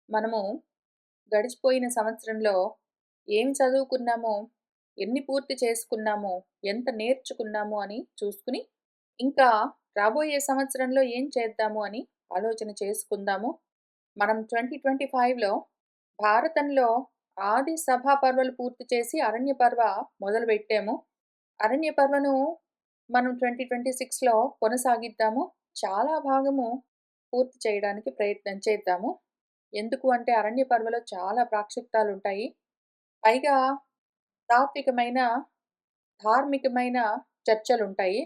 మనము గడిచిపోయిన సంవత్సరంలో ఏం చదువుకున్నామో, ఎన్ని పూర్తి చేసుకున్నామో, ఎంత నేర్చుకున్నామో అని చూసుకుని, ఇంకా రాబోయే సంవత్సరంలో ఏం చేద్దాము అని ఆలోచన చేసుకుందాము. మనం 2025లో భారతంలో ఆది సభా పర్వాలు పూర్తి చేసి అరణ్య పర్వ మొదలుపెట్టాము. అరణ్య పర్వను మనం 2026లో కొనసాగిద్దాము. చాలా భాగము పూర్తి చేయడానికి ప్రయత్నం చేద్దాము. ఎందుకు అంటే అరణ్య పర్వలో చాలా ప్రాక్షిప్తాలుంటాయి. పైగా తాత్వికమైన, ధార్మికమైన చర్చలుంటాయి.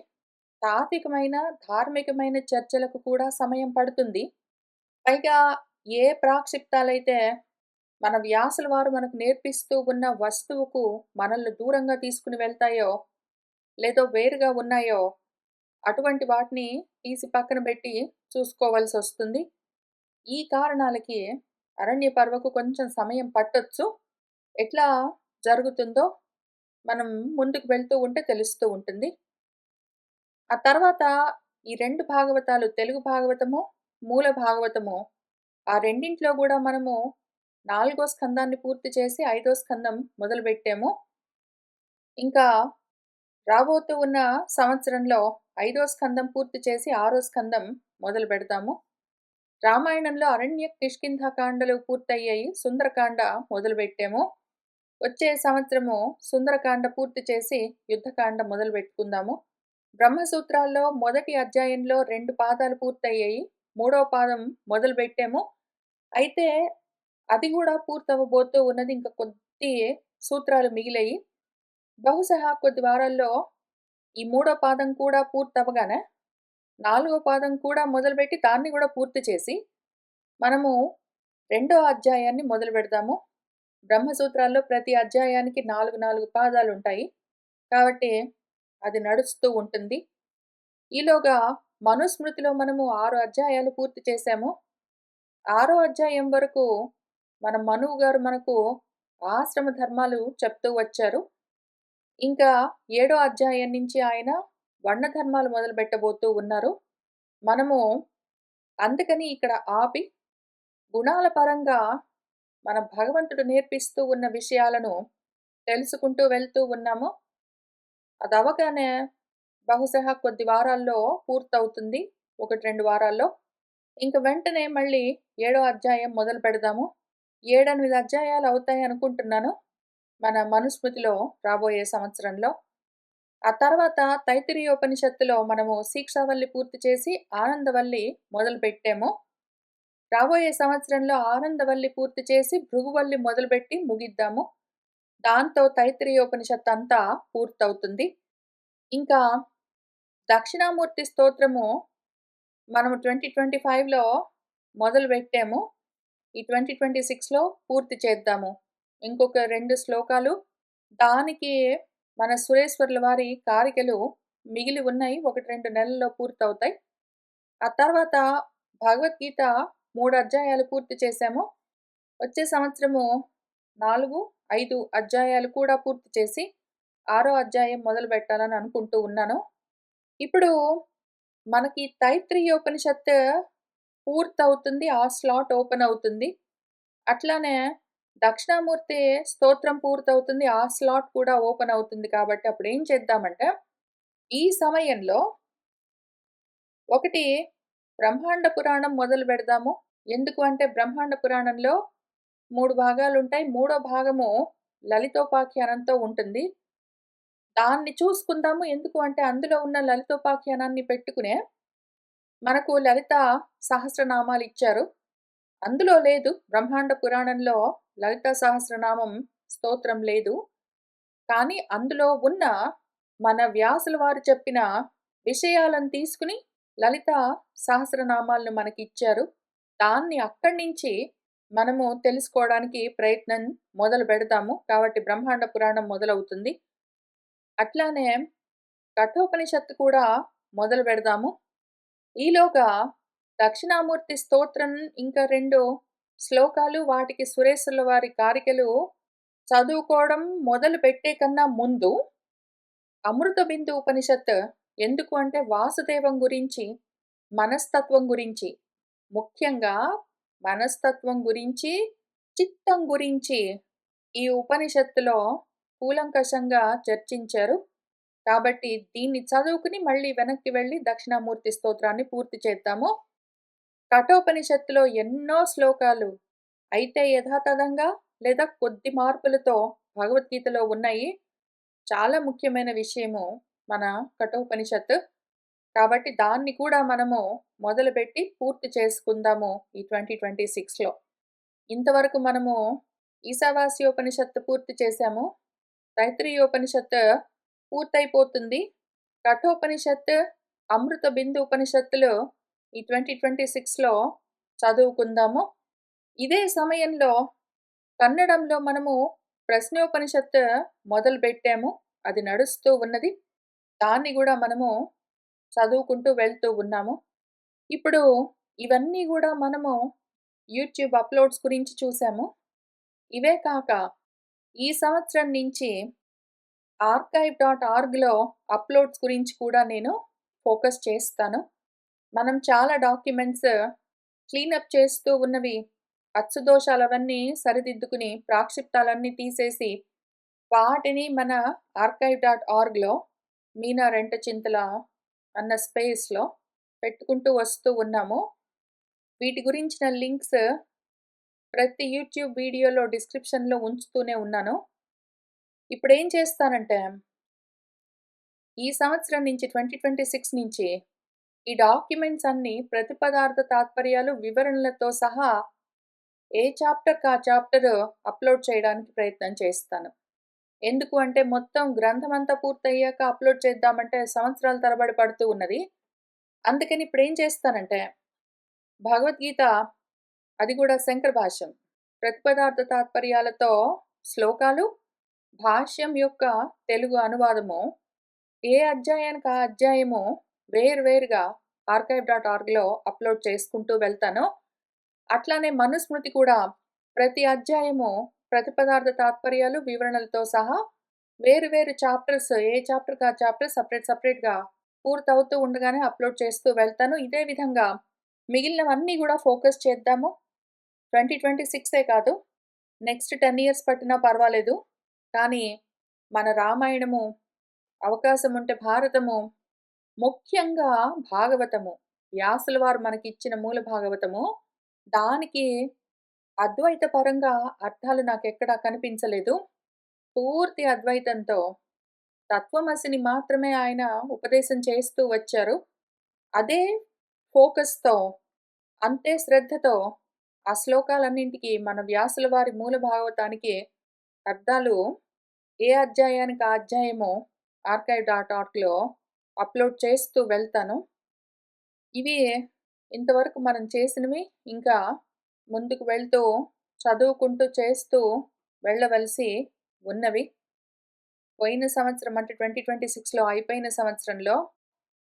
తాత్వికమైన, ధార్మికమైన చర్చలకు కూడా సమయం పడుతుంది. పైగా ఏ ప్రాక్షిప్తాలైతే మన వ్యాసుల వారు మనకు నేర్పిస్తూ ఉన్న వస్తువుకు మనల్ని దూరంగా తీసుకొని వెళ్తాయో, లేదో వేరుగా ఉన్నాయో, అటువంటి వాటిని తీసి పక్కన పెట్టి చూసుకోవాల్సొస్తుంది. ఈ కారణాలకి అరణ్య పర్వకు కొంచెం సమయం పట్టొచ్చు. ఎట్లా జరుగుతుందో మనం ముందుకు వెళ్తూ ఉంటే తెలుస్తూ ఉంటుంది. ఆ తర్వాత ఈ 2 భాగవతాలు తెలుగు భాగవతము, మూల భాగవతము ఆ రెండింట్లో గూడా మనము 4 స్కందాన్ని పూర్తి చేసి 5 స్కందం మొదలుపెట్టాము. ఇంకా రాబోతూ ఉన్న సంవత్సరంలో 5 స్కందం పూర్తి చేసి 6 స్కందం మొదలుపెడతాము. రామాయణంలో అరణ్య, కిష్కింధకాండలు పూర్తయ్యాయి. సుందరకాండ మొదలుపెట్టాము. వచ్చే సంవత్సరము సుందరకాండ పూర్తి చేసి యుద్ధకాండ మొదలుపెట్టుకుందాము. బ్రహ్మసూత్రాల్లో మొదటి అధ్యాయంలో 2 పాదాలు పూర్తయ్యాయి. మూడో పాదం మొదలుపెట్టాము. అయితే అది గూడా పూర్తవ్వబోతూ ఉన్నది. ఇంక కొద్ది సూత్రాలు మిగిలాయి. బహుశా కొద్ది వారాల్లో ఈ మూడో పాదం కూడా పూర్తవ్వగానే, నాలుగో పాదం కూడా మొదలుపెట్టి దాన్ని గూడా పూర్తి చేసి, మనము రెండో అధ్యాయాన్ని మొదలుపెడదాము. బ్రహ్మసూత్రాల్లో ప్రతి అధ్యాయానికి 4 పాదాలుంటాయి. కాబట్టి అది నడుస్తూ ఉంటుంది. ఈలోగా మనుస్మృతిలో మనము 6 అధ్యాయాలు పూర్తి చేశాము. ఆరో అధ్యాయం వరకు మన మనువు గారు మనకు ఆశ్రమ ధర్మాలు చెప్తూ వచ్చారు. ఇంకా ఏడో అధ్యాయం నుంచి ఆయన వర్ణ ధర్మాలు మొదలుపెట్టబోతూ ఉన్నారు. మనము అందుకని ఇక్కడ ఆపి, గుణాల పరంగా మన భగవంతుడు నేర్పిస్తూ ఉన్న విషయాలను తెలుసుకుంటూ వెళ్తూ ఉన్నాము. అదవ్వగానే బహుశా కొద్ది వారాల్లో పూర్తవుతుంది. 1, 2 వారాల్లో. ఇంక వెంటనే మళ్ళీ ఏడో అధ్యాయం మొదలు పెడదాము. 7, 8 అధ్యాయాలు అవుతాయి అనుకుంటున్నాను. మన మనుస్మృతిలో రాబోయే సంవత్సరంలో. ఆ తర్వాత తైత్తిరీయోపనిషత్తులో మనము శిక్షావల్లి పూర్తి చేసి ఆనందవల్లి మొదలుపెట్టాము. రాబోయే సంవత్సరంలో ఆనందవల్లి పూర్తి చేసి భృగువల్లి మొదలుపెట్టి ముగిద్దాము. దాంతో తైత్తిరీయోపనిషత్తు అంతా పూర్తవుతుంది. ఇంకా దక్షిణామూర్తి స్తోత్రము మనము 2025లో మొదలుపెట్టాము. ఈ 2026లో పూర్తి చేద్దాము. ఇంకొక 2 శ్లోకాలు. దానికి మన సురేశ్వర్ల వారి కారికలు మిగిలి ఉన్నాయి. 1, 2 నెలల్లో పూర్తవుతాయి. ఆ తర్వాత భగవద్గీత 3 అధ్యాయాలు పూర్తి చేశాము. వచ్చే సంవత్సరము 4, 5 అధ్యాయాలు కూడా పూర్తి చేసి, ఆరో అధ్యాయం మొదలుపెట్టాలని అనుకుంటూ ఉన్నాను. ఇప్పుడు మనకి తైత్తిరీయోపనిషత్తు పూర్తవుతుంది. ఆ స్లాట్ ఓపెన్ అవుతుంది. అట్లానే దక్షిణామూర్తి స్తోత్రం పూర్తవుతుంది. ఆ స్లాట్ కూడా ఓపెన్ అవుతుంది కాబట్టి అప్పుడేం చేద్దామంటే, ఈ సమయంలో ఒకటి బ్రహ్మాండ పురాణం మొదలు పెడదాము. ఎందుకు అంటే బ్రహ్మాండ పురాణంలో 3 భాగాలుంటాయి. మూడో భాగము లలితోపాఖ్యానంతో ఉంటుంది. దాన్ని చూసుకుందాము. ఎందుకు అంటే అందులో ఉన్న లలితోపాఖ్యానాన్ని పెట్టుకునే మనకు లలిత సహస్రనామాలిచ్చారు. అందులో లేదు. బ్రహ్మాండ పురాణంలో లలితా సహస్రనామం స్తోత్రం లేదు. కానీ అందులో ఉన్న మన వ్యాసుల వారు చెప్పిన విషయాలను తీసుకుని లలితా సహస్రనామాలను మనకిచ్చారు. దాన్ని అక్కడి నుంచి మనము తెలుసుకోవడానికి ప్రయత్నం మొదలు పెడతాము. కాబట్టి బ్రహ్మాండ పురాణం మొదలవుతుంది. అట్లానే కఠోపనిషత్తు కూడా మొదలు పెడదాము. ఈలోగా దక్షిణామూర్తి స్తోత్రం ఇంకా 2 శ్లోకాలు వాటికి సురేశ్వర్ల వారి కారికలు చదువుకోవడం మొదలు పెట్టే కన్నా ముందు అమృత బిందు ఉపనిషత్ ఎందుకు అంటే వాసుదేవం గురించి, మనస్తత్వం గురించి, ముఖ్యంగా మనస్తత్వం గురించి, చిత్తం గురించి ఈ ఉపనిషత్తులో కూలంకషంగా చర్చించారు. కాబట్టి దీన్ని చదువుకుని మళ్ళీ వెనక్కి వెళ్ళి దక్షిణామూర్తి స్తోత్రాన్ని పూర్తి చేద్దాము. కఠోపనిషత్తులో ఎన్నో శ్లోకాలు అయితే యథాతథంగా లేదా కొద్ది మార్పులతో భగవద్గీతలో ఉన్నాయి. చాలా ముఖ్యమైన విషయము మన కఠోపనిషత్తు. కాబట్టి దాన్ని కూడా మనము మొదలుపెట్టి పూర్తి చేసుకుందాము ఈ 2026లో. ఇంతవరకు మనము ఈశావాస్యోపనిషత్తు పూర్తి చేశాము. తైత్రీయోపనిషత్తు పూర్తయిపోతుంది. కఠోపనిషత్తు, అమృత బిందు ఉపనిషత్తులు ఈ 2026లో చదువుకుందాము. ఇదే సమయంలో కన్నడంలో మనము ప్రశ్నోపనిషత్తు మొదలుపెట్టాము. అది నడుస్తూ ఉన్నది. దాన్ని కూడా మనము చదువుకుంటూ వెళ్తూ ఉన్నాము. ఇప్పుడు ఇవన్నీ కూడా మనము యూట్యూబ్ అప్లోడ్స్ గురించి చూసాము. ఇవే కాక ఈ సంవత్సరం నుంచి archive.orgలో అప్లోడ్స్ గురించి కూడా నేను ఫోకస్ చేస్తాను. మనం చాలా డాక్యుమెంట్స్ క్లీనప్ చేస్తూ ఉన్నవి అచ్చుదోషాలవన్నీ సరిదిద్దుకుని ప్రాక్షిప్తాలన్నీ తీసేసి వాటిని మన archive.orgలో మీనా రెంటచింతల అన్న స్పేస్లో పెట్టుకుంటూ వస్తూ ఉన్నాము. వీటి గురించిన లింక్స్ ప్రతి యూట్యూబ్ వీడియోలో డిస్క్రిప్షన్లో ఉంచుతూనే ఉన్నాను. ఇప్పుడు ఏం చేస్తానంటే ఈ సంవత్సరం నుంచి 2026 నుంచి ఈ డాక్యుమెంట్స్ అన్నీ ప్రతిపదార్థ తాత్పర్యాలు వివరణలతో సహా ఏ చాప్టర్కి ఆ చాప్టర్ అప్లోడ్ చేయడానికి ప్రయత్నం చేస్తాను. ఎందుకు అంటే మొత్తం గ్రంథం అంతా పూర్తయ్యాక అప్లోడ్ చేద్దామంటే సంవత్సరాల తరబడి పడుతూ ఉన్నది. అందుకని ఇప్పుడు ఏం చేస్తానంటే భగవద్గీత, అది కూడా శంకర భాష్యం, ప్రతిపదార్థ తాత్పర్యాలతో శ్లోకాలు, భాష్యం యొక్క తెలుగు అనువాదము, ఏ అధ్యాయానికి ఆ అధ్యాయము వేరువేరుగా archive.orgలో అప్లోడ్ చేసుకుంటూ వెళ్తాను. అట్లానే మనుస్మృతి కూడా ప్రతి అధ్యాయము ప్రతిపదార్థ తాత్పర్యాలు వివరణలతో సహా వేరువేరు చాప్టర్స్, ఏ చాప్టర్కి ఆ చాప్టర్ సపరేట్గా పూర్తవుతూ ఉండగానే అప్లోడ్ చేస్తూ వెళ్తాను. ఇదే విధంగా మిగిలినవన్నీ కూడా ఫోకస్ చేద్దాము. 2026ఏ కాదు, నెక్స్ట్ 10 years పట్టినా పర్వాలేదు. కానీ మన రామాయణము, అవకాశం ఉంటే భారతము, ముఖ్యంగా భాగవతము, వ్యాసుల వారు మనకిచ్చిన మూల భాగవతము, దానికి అద్వైత పరంగా అర్థాలు నాకెక్కడా కనిపించలేదు. పూర్తి అద్వైతంతో తత్వమసిని మాత్రమే ఆయన ఉపదేశం చేస్తూ వచ్చారు. అదే ఫోకస్తో, అంతే శ్రద్ధతో ఆ శ్లోకాలన్నింటికి మన వ్యాసుల వారి మూల భాగవతానికి అర్థాలు ఏ అధ్యాయానికి ఆ అధ్యాయము archive.orgలో అప్లోడ్ చేస్తూ వెళ్తాను. ఇవి ఇంతవరకు మనం చేసినవి. ఇంకా ముందుకు వెళ్తూ చదువుకుంటూ చేస్తూ వెళ్ళవలసి ఉన్నవి. పోయిన సంవత్సరం అంటే 2026లో అయిపోయిన సంవత్సరంలో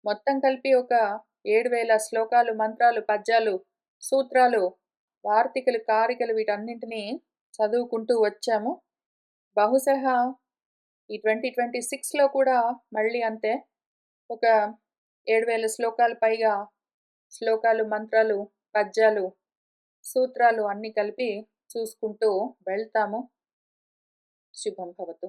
మొత్తం కలిపి ఒక 7,000 శ్లోకాలు, మంత్రాలు, పద్యాలు, సూత్రాలు, వార్తికలు, కారికలు వీటన్నింటినీ చదువుకుంటూ వచ్చాము. బహుశः ఈ 2026లో కూడా మళ్ళీ అంతే ఒక 7,000 శ్లోకాలు పైగా శ్లోకాలు, మంత్రాలు, పద్యాలు, సూత్రాలు అన్నీ కలిపి చూసుకుంటూ వెళ్తాము. శుభం భవతు.